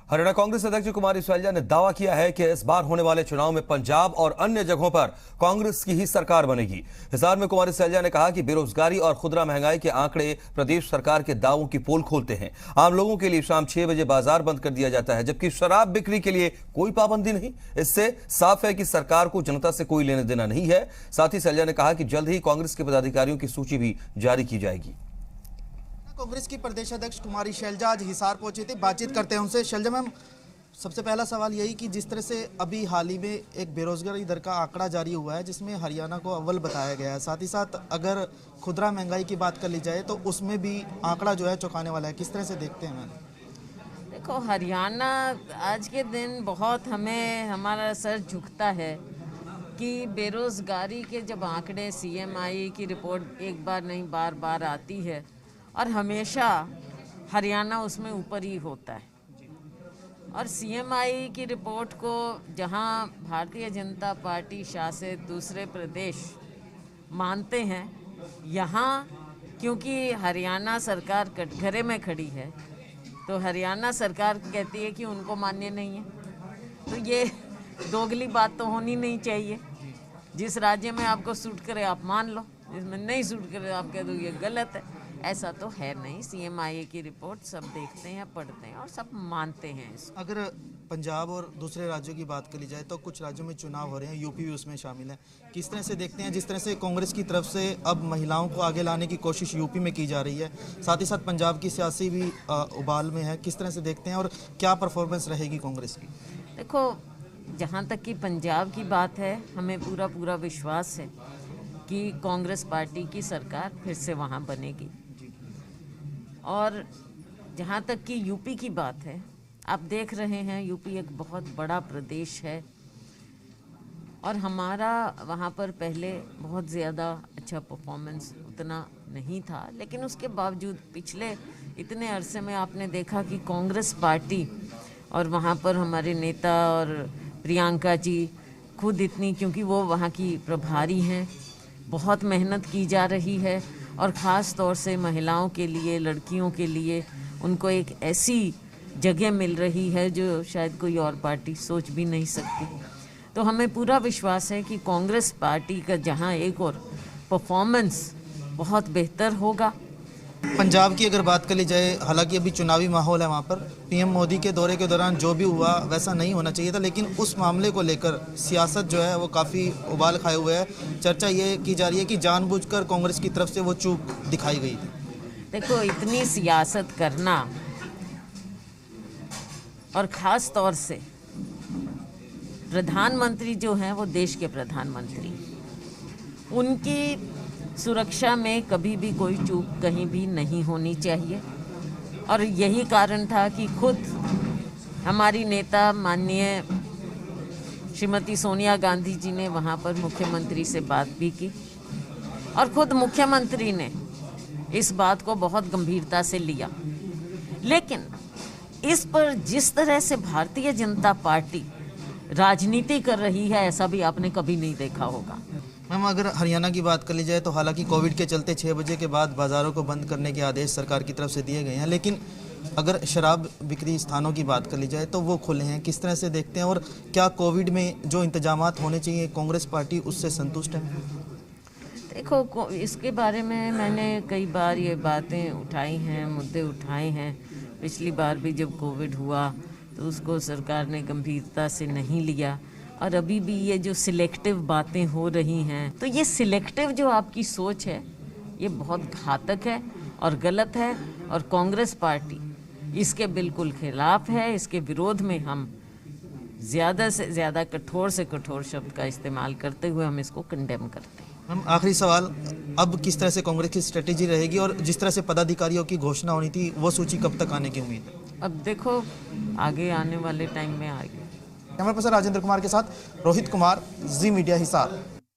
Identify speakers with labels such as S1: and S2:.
S1: हरियाणा कांग्रेस अध्यक्ष कुमारी शैलजा ने दावा किया है कि इस बार होने वाले चुनाव में पंजाब और अन्य जगहों पर कांग्रेस की ही सरकार बनेगी। हिसार में कुमारी शैलजा ने कहा कि बेरोजगारी और खुदरा महंगाई के आंकड़े प्रदेश सरकार के दावों की पोल खोलते हैं। आम लोगों के लिए शाम 6 बजे बाजार बंद कर दिया जाता है, जबकि शराब बिक्री के लिए कोई पाबंदी नहीं। इससे साफ है कि सरकार को जनता से कोई लेना देना नहीं है। साथ ही शैलजा ने कहा कि जल्द ही कांग्रेस के पदाधिकारियों की सूची भी जारी की जाएगी।
S2: कांग्रेस की प्रदेश अध्यक्ष कुमारी शैलजा आज हिसार पहुंची थी। बातचीत करते हैं उनसे। शैलजा मैम, सबसे पहला सवाल यही कि जिस तरह से अभी हाल ही में एक बेरोजगारी दर का आंकड़ा जारी हुआ है जिसमें हरियाणा को अव्वल बताया गया है, साथ ही साथ अगर खुदरा महंगाई की बात कर ली जाए तो उसमें भी आंकड़ा जो है चौंकाने वाला है, किस तरह से देखते हैं मैम?
S3: देखो, हरियाणा आज के दिन बहुत हमारा सर झुकता है कि बेरोजगारी के जब आंकड़े CMI की रिपोर्ट एक बार नहीं बार बार आती है और हमेशा हरियाणा उसमें ऊपर ही होता है। और CMI की रिपोर्ट को जहां भारतीय जनता पार्टी शासित दूसरे प्रदेश मानते हैं, यहां क्योंकि हरियाणा सरकार कटघरे में खड़ी है तो हरियाणा सरकार कहती है कि उनको मान्य नहीं है। तो ये दोगली बात तो होनी नहीं चाहिए। जिस राज्य में आपको सूट करे आप मान लो, जिसमें नहीं सूट करे आप कह दो ये गलत है। ऐसा तो है नहीं। CMI की रिपोर्ट सब देखते हैं, पढ़ते हैं और सब मानते हैं इसको।
S2: अगर पंजाब और दूसरे राज्यों की बात करी जाए तो कुछ राज्यों में चुनाव हो रहे हैं, यूपी भी उसमें शामिल है। किस तरह से देखते हैं जिस तरह से कांग्रेस की तरफ से अब महिलाओं को आगे लाने की कोशिश यूपी में की जा रही है, साथ ही साथ पंजाब की सियासी भी उबाल में है, किस तरह से देखते हैं और क्या परफॉर्मेंस रहेगी कांग्रेस की?
S3: देखो, जहाँ तक कि पंजाब की बात है, हमें पूरा विश्वास है कि कांग्रेस पार्टी की सरकार फिर से वहाँ बनेगी। और जहाँ तक कि यूपी की बात है, आप देख रहे हैं यूपी एक बहुत बड़ा प्रदेश है और हमारा वहाँ पर पहले बहुत ज़्यादा अच्छा परफॉर्मेंस उतना नहीं था, लेकिन उसके बावजूद पिछले इतने अरसे में आपने देखा कि कांग्रेस पार्टी और वहाँ पर हमारे नेता और प्रियंका जी खुद इतनी, क्योंकि वो वहाँ की प्रभारी हैं, बहुत मेहनत की जा रही है और ख़ास तौर से महिलाओं के लिए, लड़कियों के लिए उनको एक ऐसी जगह मिल रही है जो शायद कोई और पार्टी सोच भी नहीं सकती। तो हमें पूरा विश्वास है कि कांग्रेस पार्टी का जहां एक और परफॉर्मेंस बहुत बेहतर होगा।
S2: पंजाब की अगर बात कर ली जाए, हालांकि अभी चुनावी माहौल है वहाँ पर, PM मोदी के दौरे के दौरान जो भी हुआ वैसा नहीं होना चाहिए था, लेकिन उस मामले को लेकर सियासत जो है वो काफ़ी उबाल खाए हुए है। चर्चा ये की जा रही है कि जानबूझकर कांग्रेस की तरफ से वो चूक दिखाई गई थी।
S3: देखो, इतनी सियासत करना और ख़ास तौर से प्रधानमंत्री जो हैं वो देश के प्रधानमंत्री, उनकी सुरक्षा में कभी भी कोई चूक कहीं भी नहीं होनी चाहिए। और यही कारण था कि खुद हमारी नेता माननीय श्रीमती सोनिया गांधी जी ने वहाँ पर मुख्यमंत्री से बात भी की और खुद मुख्यमंत्री ने इस बात को बहुत गंभीरता से लिया। लेकिन इस पर जिस तरह से भारतीय जनता पार्टी राजनीति कर रही है, ऐसा भी आपने कभी नहीं देखा होगा।
S2: मैम, अगर हरियाणा की बात कर ली जाए तो हालांकि कोविड के चलते 6 बजे के बाद बाज़ारों को बंद करने के आदेश सरकार की तरफ से दिए गए हैं, लेकिन अगर शराब बिक्री स्थानों की बात कर ली जाए तो वो खुले हैं। किस तरह से देखते हैं और क्या कोविड में जो इंतजामात होने चाहिए कांग्रेस पार्टी उससे संतुष्ट है?
S3: देखो, इसके बारे में मैंने कई बार ये बातें उठाई हैं, मुद्दे उठाए हैं। पिछली बार भी जब कोविड हुआ तो उसको सरकार ने गंभीरता से नहीं लिया और अभी भी ये जो सिलेक्टिव बातें हो रही हैं, तो ये सिलेक्टिव जो आपकी सोच है ये बहुत घातक है और गलत है और कांग्रेस पार्टी इसके बिल्कुल खिलाफ है। इसके विरोध में हम ज़्यादा से ज़्यादा कठोर से कठोर शब्द का इस्तेमाल करते हुए हम इसको कंडेम करते हैं।
S2: मैम, आखिरी सवाल, अब किस तरह से कांग्रेस की स्ट्रेटेजी रहेगी और जिस तरह से पदाधिकारियों की घोषणा होनी थी वो सूची कब तक आने की उम्मीद है?
S3: अब देखो, आगे आने वाले टाइम में आएगी।
S2: कैमरा पर्सन राजेंद्र कुमार के साथ रोहित कुमार, जी मीडिया हिसार।